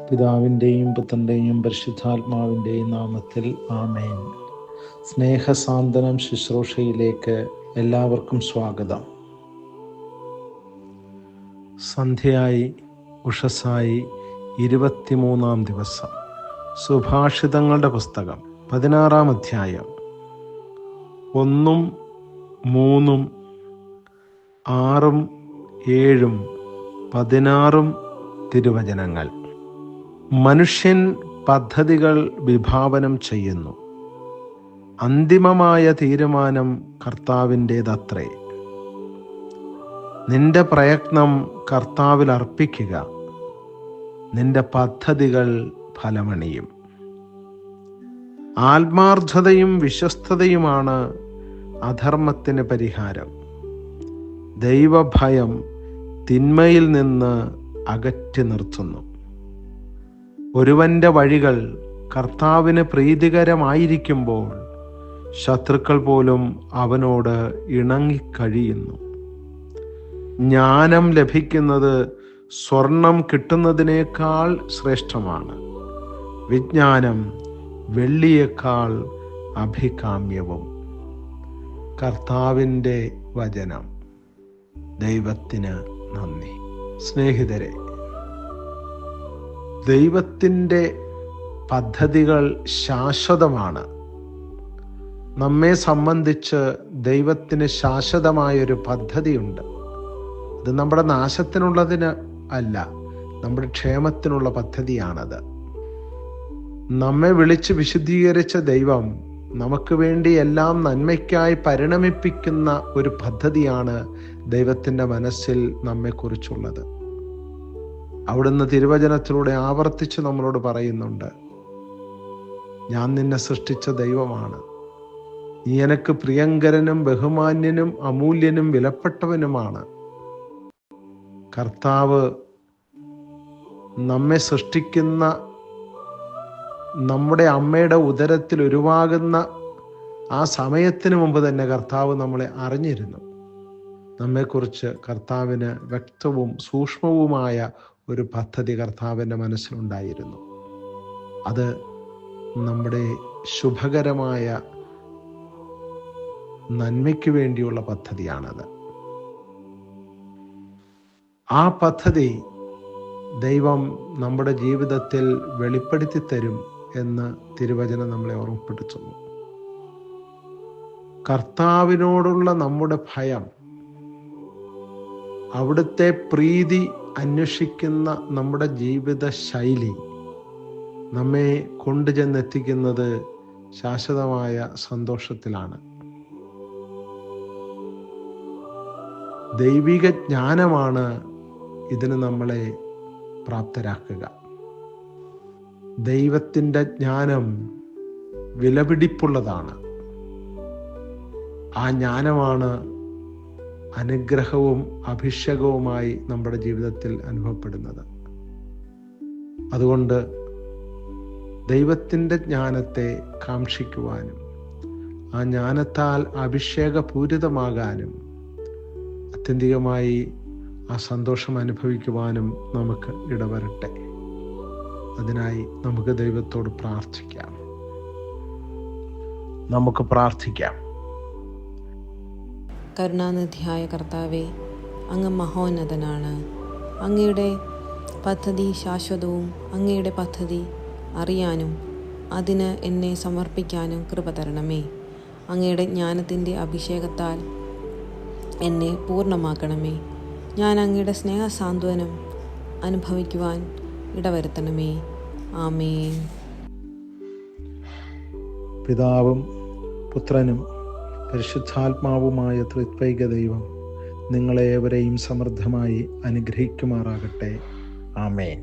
പിതാവിൻ്റെയും പുത്രൻ്റെയും പരിശുദ്ധാത്മാവിൻ്റെയും നാമത്തിൽ ആമേൻ. സ്നേഹസാന്ത്വനം ശുശ്രൂഷയിലേക്ക് എല്ലാവർക്കും സ്വാഗതം. സന്ധ്യയായി, ഉഷസ്സായി, 23-ാം ദിവസം. സുഭാഷിതങ്ങളുടെ പുസ്തകം 16-ാം അധ്യായം 1, 3, 6, 7, 16 തിരുവചനങ്ങൾ. മനുഷ്യൻ പദ്ധതികൾ വിഭാവനം ചെയ്യുന്നു, അന്തിമമായ തീരുമാനം കർത്താവിൻ്റേതത്രേ. നിന്റെ പ്രയത്നം കർത്താവിൽ അർപ്പിക്കുക, നിന്റെ പദ്ധതികൾ ഫലമണിയും. ആത്മാർത്ഥതയും വിശ്വസ്തതയുമാണ് അധർമ്മത്തിന് പരിഹാരം. ദൈവഭയം തിന്മയിൽ നിന്ന് അകറ്റി നിർത്തുന്നു. ഒരുവന്റെ വഴികൾ കർത്താവിന് പ്രീതികരമായിരിക്കുമ്പോൾ ശത്രുക്കൾ പോലും അവനോട് ഇണങ്ങിക്കഴിയുന്നു. ജ്ഞാനം ലഭിക്കുന്നത് സ്വർണം കിട്ടുന്നതിനേക്കാൾ ശ്രേഷ്ഠമാണ്. വിജ്ഞാനം വെള്ളിയേക്കാൾ അഭികാമ്യവും. കർത്താവിൻ്റെ വചനം. ദൈവത്തിന് നന്ദി. സ്നേഹിതരെ, ദൈവത്തിൻ്റെ പദ്ധതികൾ ശാശ്വതമാണ്. നമ്മെ സംബന്ധിച്ച് ദൈവത്തിന് ശാശ്വതമായൊരു പദ്ധതിയുണ്ട്. അത് നമ്മുടെ നാശത്തിനുള്ളതിന് അല്ല, നമ്മുടെ ക്ഷേമത്തിനുള്ള പദ്ധതിയാണത്. നമ്മെ വിളിച്ച് വിശുദ്ധീകരിച്ച ദൈവം നമുക്ക് വേണ്ടി എല്ലാം നന്മയ്ക്കായി പരിണമിപ്പിക്കുന്ന ഒരു പദ്ധതിയാണ് ദൈവത്തിൻ്റെ മനസ്സിൽ നമ്മെക്കുറിച്ചുള്ളത്. അവിടുന്ന് തിരുവചനത്തിലൂടെ ആവർത്തിച്ച് നമ്മളോട് പറയുന്നുണ്ട്, ഞാൻ നിന്നെ സൃഷ്ടിച്ച ദൈവമാണ്, നീ എനിക്ക് പ്രിയങ്കരനും ബഹുമാന്യനും അമൂല്യനും വിലപ്പെട്ടവനുമാണ്. കർത്താവ് നമ്മെ സൃഷ്ടിക്കുന്ന നമ്മുടെ അമ്മയുടെ ഉദരത്തിൽ ഉരുവാകുന്ന ആ സമയത്തിന് മുമ്പ് തന്നെ കർത്താവ് നമ്മളെ അറിഞ്ഞിരുന്നു. നമ്മെക്കുറിച്ച് കർത്താവിന് വ്യക്തവും സൂക്ഷ്മവുമായ ഒരു പദ്ധതി കർത്താവിൻ്റെ മനസ്സിലുണ്ടായിരുന്നു. അത് നമ്മുടെ ശുഭകരമായ നന്മയ്ക്ക് വേണ്ടിയുള്ള പദ്ധതിയാണത്. ആ പദ്ധതി ദൈവം നമ്മുടെ ജീവിതത്തിൽ വെളിപ്പെടുത്തി തരും എന്ന് തിരുവചനം നമ്മളെ ഓർമ്മപ്പെടുത്തുന്നു. കർത്താവിനോടുള്ള നമ്മുടെ ഭയം, അവിടുത്തെ പ്രീതി അന്വേഷിക്കുന്ന നമ്മുടെ ജീവിത ശൈലി നമ്മെ കൊണ്ടുചെന്നെത്തിക്കുന്നത് ശാശ്വതമായ സന്തോഷത്തിലാണ്. ദൈവിക ജ്ഞാനമാണ് ഇതിന് നമ്മളെ പ്രാപ്തരാക്കുക. ദൈവത്തിൻ്റെ ജ്ഞാനം വിലപിടിപ്പുള്ളതാണ്. ആ ജ്ഞാനമാണ് അനുഗ്രഹവും അഭിഷേകവുമായി നമ്മുടെ ജീവിതത്തിൽ അനുഭവപ്പെടുന്നത്. അതുകൊണ്ട് ദൈവത്തിൻ്റെ ജ്ഞാനത്തെ കാക്ഷിക്കുവാനും ആ ജ്ഞാനത്താൽ അഭിഷേകപൂരിതമാകാനും ആത്യന്തികമായി ആ സന്തോഷം അനുഭവിക്കുവാനും നമുക്ക് ഇടവരട്ടെ. അതിനായി നമുക്ക് ദൈവത്തോട് പ്രാർത്ഥിക്കാം. കരുണാനിധിയായ കർത്താവേ, അങ്ങ് മഹോന്നതനാണ്. അങ്ങയുടെ പദ്ധതി ശാശ്വതവും. അങ്ങയുടെ പദ്ധതി അറിയാനും അതിന് എന്നെ സമർപ്പിക്കാനും കൃപ തരണമേ. അങ്ങയുടെ ജ്ഞാനത്തിൻ്റെ അഭിഷേകത്താൽ എന്നെ പൂർണ്ണമാക്കണമേ. ഞാൻ അങ്ങയുടെ സ്നേഹസാന്ത്വനം അനുഭവിക്കുവാൻ ഇടവരുത്തണമേ. ആമേൻ. പിതാവും പുത്രനും പരിശുദ്ധാത്മാവുമായ ത്രിത്വൈക ദൈവം നിങ്ങളേവരെയും സമൃദ്ധമായി അനുഗ്രഹിക്കുമാറാകട്ടെ. ആമേൻ.